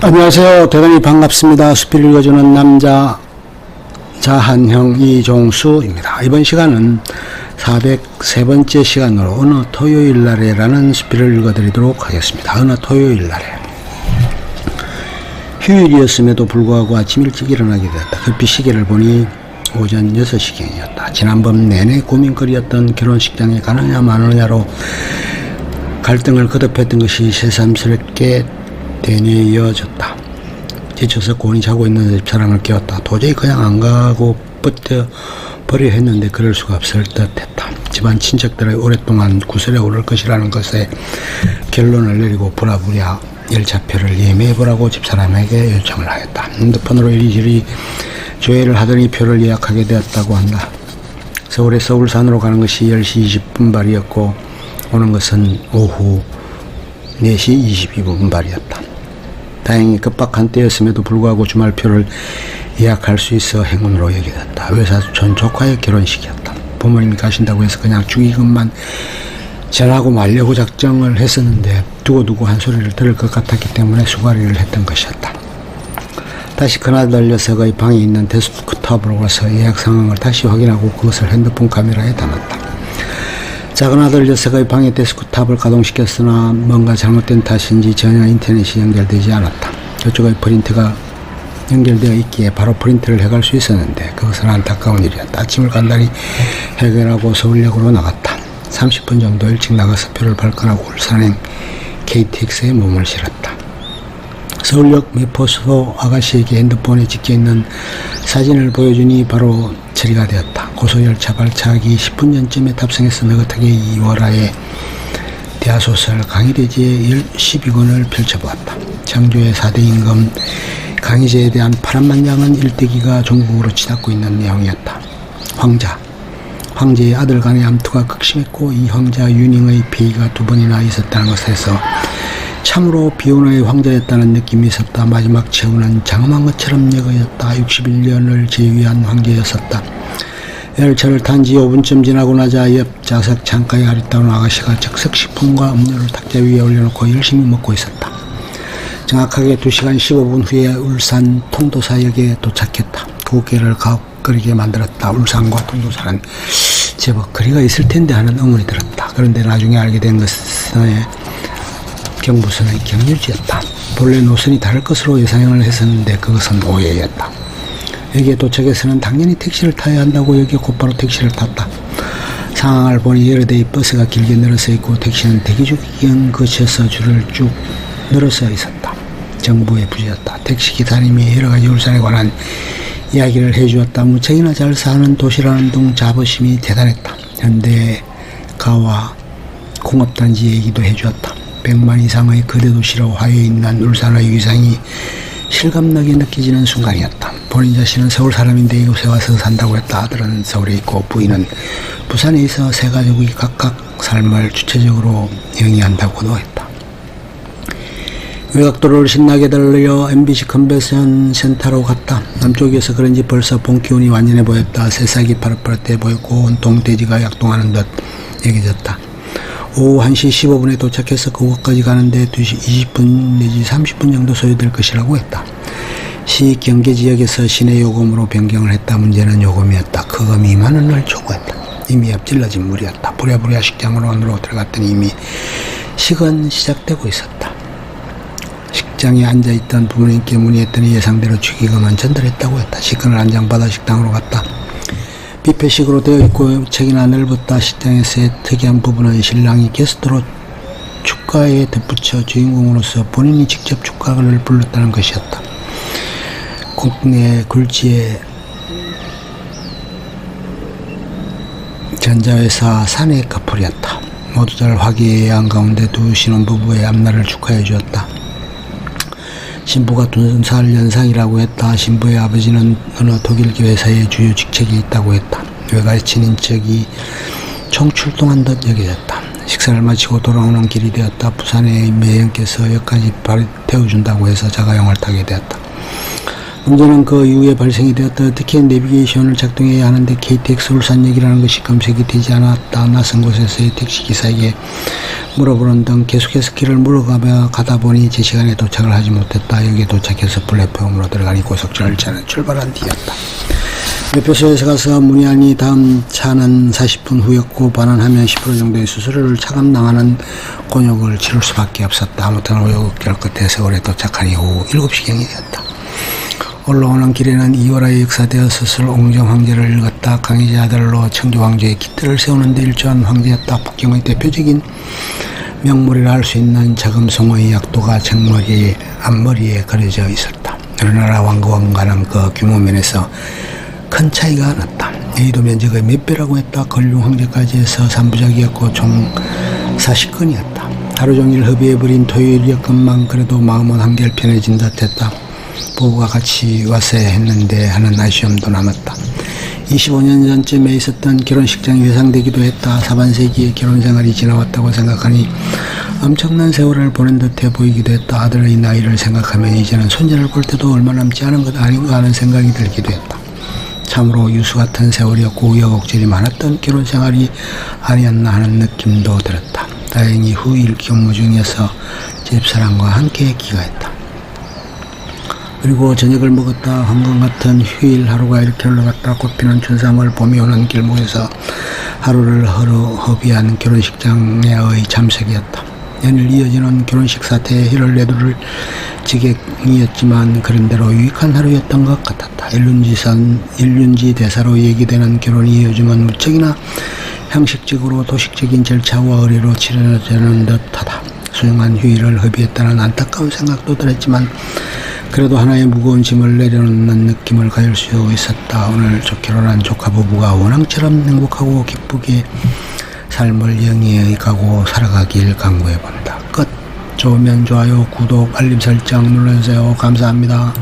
안녕하세요. 대단히 반갑습니다. 수필 읽어주는 남자 자한형 이종수입니다. 이번 시간은 403번째 시간으로 어느 토요일날에라는 수필을 읽어드리도록 하겠습니다. 어느 토요일날에 휴일이었음에도 불구하고 아침 일찍 일어나게 되었다. 급히 시계를 보니 오전 6시경이었다. 지난밤 내내 고민거리였던 결혼식장에 가느냐 마느냐로 갈등을 거듭했던 것이 새삼스럽게 되뇌어졌다. 지쳐서 곤히 자고 있는 집사람을 깨웠다. 도저히 그냥 안 가고 버텨버려 했는데 그럴 수가 없을 듯했다. 집안 친척들의 오랫동안 구설에 오를 것이라는 것에 결론을 내리고 부랴부랴 열차표를 예매해보라고 집사람에게 요청을 하였다. 핸드폰으로 이리저리 조회를 하더니 표를 예약하게 되었다고 한다. 서울에서 울산으로 가는 것이 10시 20분 발이었고 오는 것은 오후 4시 22분 발이었다. 다행히 급박한 때였음에도 불구하고 주말표를 예약할 수 있어 행운으로 여겨졌다. 외사촌 조카의 결혼식이었다. 부모님이 가신다고 해서 그냥 축의금만 전하고 말려고 작정을 했었는데 두고두고 한 소리를 들을 것 같았기 때문에 수가리를 했던 것이었다. 다시 큰아들 녀석의 방에 있는 데스크탑으로 가서 예약 상황을 다시 확인하고 그것을 핸드폰 카메라에 담았다. 작은아들 녀석의 방에 데스크탑을 가동시켰으나 뭔가 잘못된 탓인지 전혀 인터넷이 연결되지 않았다. 저쪽의 프린터가 연결되어 있기에 바로 프린트를 해갈 수 있었는데 그것은 안타까운 일이었다. 아침을 간단히 해결하고 서울역으로 나갔다. 30분 정도 일찍 나가서 표를 발권하고 울산행 KTX에 몸을 실었다. 서울역 매포소 아가씨에게 핸드폰에 찍혀있는 사진을 보여주니 바로 처리가 되었다. 고속열차 발차기 10분 전쯤에 탑승해서 느긋하게 이월화의 대하소설 강희대지의 12권을 펼쳐보았다. 창조의 4대 임금 강희제에 대한 파란만장한 일대기가 종국으로 치닫고 있는 내용이었다. 황제의 아들 간의 암투가 극심했고 이 황자 윤잉의 폐위가 2번이나 있었다는 것에서 참으로 비운의 황제였다는 느낌이 있었다. 마지막 최후는 장엄한 것처럼 여겨졌다. 61년을 제위한 황제였었다. 열차를 탄 지 5분쯤 지나고 나자 옆 좌석 창가에 아리따운 아가씨가 즉석 식품과 음료를 탁자 위에 올려놓고 열심히 먹고 있었다. 정확하게 2시간 15분 후에 울산 통도사역에 도착했다. 고개를 가혹거리게 만들었다. 울산과 통도사는 제법 거리가 있을 텐데 하는 의문이 들었다. 그런데 나중에 알게 된 것은 경부선의 경유지였다. 본래 노선이 다를 것으로 예상을 했었는데 그것은 오해였다. 여기에 도착해서는 당연히 택시를 타야 한다고 여기에 곧바로 택시를 탔다. 상황을 보니 여러 대의 버스가 길게 늘어서 있고 택시는 대기줄기경 거쳐서 줄을 쭉 늘어서 있었다. 정부의 부지였다. 택시 기사님이 여러 가지 울산에 관한 이야기를 해주었다. 무척이나 잘 사는 도시라는 둥 자부심이 대단했다. 현대가와 공업단지 얘기도 해주었다. 100만 이상의 거대 도시로 화려있는 울산의 위상이 실감나게 느껴지는 순간이었다. 본인 자신은 서울 사람인데 이곳에 와서 산다고 했다. 아들은 서울에 있고 부인은 부산에 있어 세 가족이 각각 삶을 주체적으로 영위한다고도 했다. 외곽도로를 신나게 달려 MBC 컨벤션 센터로 갔다. 남쪽이어서 그런지 벌써 봄 기운이 완연해 보였다. 새싹이 파릇파릇해 보였고 온통 대지가 약동하는 듯 여겨졌다. 오후 1시 15분에 도착해서 그곳까지 가는데 2시 20분 내지 30분 정도 소요될 것이라고 했다. 시 경계지역에서 시내 요금으로 변경을 했다. 문제는 요금이었다. 그거 2만 원을 초과했다. 이미 엎질러진 물이었다. 부랴부랴 식장으로 안으로 들어갔더니 이미 식은 시작되고 있었다. 식장에 앉아있던 부모님께 문의했더니 예상대로 축의금은 전달했다고 했다. 식권을 한 장 받아 식당으로 갔다. 뷔페식으로 되어 있고 책이나 넓었다. 식당에서의 특이한 부분은 신랑이 게스트로 축가에 덧붙여 주인공으로서 본인이 직접 축가를 불렀다는 것이었다. 국내 굴지의 전자회사 사내 커플이었다. 모두들 화기애애한 가운데 두 신혼부부의 앞날을 축하해 주었다. 신부가 2살 연상이라고 했다. 신부의 아버지는 어느 독일계 회사의 주요 직책이 있다고 했다. 외가의 친인척이 총출동한 듯 여겨졌다. 식사를 마치고 돌아오는 길이 되었다. 부산의 매형께서 역까지 태워준다고 해서 자가용을 타게 되었다. 문제는 그 이후에 발생이 되었다. 어떻게 내비게이션을 작동해야 하는데 KTX 울산역이라는 것이 검색이 되지 않았다. 낯선 곳에서의 택시기사에게 물어보는 등 계속해서 길을 물어가며 가다 보니 제 시간에 도착을 하지 못했다. 여기에 도착해서 플랫폼으로 들어가니 고속철차는 출발한 뒤였다. 매표소에서 가서 문의하니 다음 차는 40분 후였고 반환하면 10% 정도의 수수료를 차감당하는 곤욕을 치를 수밖에 없었다. 아무튼 우여곡절 끝에 서울에 도착하니 오후 7시경이 되었다. 올라오는 길에는 이월화의 역사되었을 옹정 황제를 읽었다. 강희제 아들로 청조 황제의 깃대를 세우는 데 일조한 황제였다. 북경의 대표적인 명물이라 할 수 있는 자금송의 약도가 정머리 앞머리에 그려져 있었다. 여러 나라 왕국과는 그 규모면에서 큰 차이가 났다. 여의도 면적의 몇 배라고 했다. 걸륭 황제까지 해서 3부작이었고 총 40건이었다. 하루 종일 허비해버린 토요일이었건만 그래도 마음은 한결 편해진 듯했다. 부부가 같이 왔어야 했는데 하는 아쉬움도 남았다. 25년 전쯤에 있었던 결혼식장이 회상되기도 했다. 사반세기의 결혼생활이 지나왔다고 생각하니 엄청난 세월을 보낸 듯해 보이기도 했다. 아들의 나이를 생각하면 이제는 손자를 볼 때도 얼마 남지 않은 것 아닌가 하는 생각이 들기도 했다. 참으로 유수같은 세월이었고 우여곡절이 많았던 결혼생활이 아니었나 하는 느낌도 들었다. 다행히 후일 근무 중이어서 집사람과 함께 귀가했다. 그리고 저녁을 먹었다. 황금 같은 휴일 하루가 이렇게 흘러갔다. 꽃피는 춘삼월 봄이 오는 길목에서 하루를 허비한 결혼식장의 참석이었다. 연일 이어지는 결혼식 사태에 혀를 내두를 지경이었지만 그런대로 유익한 하루였던 것 같았다. 일륜지 대사로 얘기되는 결혼이 요즘은 무척이나 형식적으로 도식적인 절차와 의례로 치러지는 듯하다. 소중한 휴일을 허비했다는 안타까운 생각도 들었지만 그래도 하나의 무거운 짐을 내려놓는 느낌을 가질 수 있었다. 오늘 결혼한 조카 부부가 원앙처럼 행복하고 기쁘게 삶을 영위해가고 살아가길 강구해본다. 끝. 좋으면 좋아요, 구독, 알림 설정 눌러주세요. 감사합니다.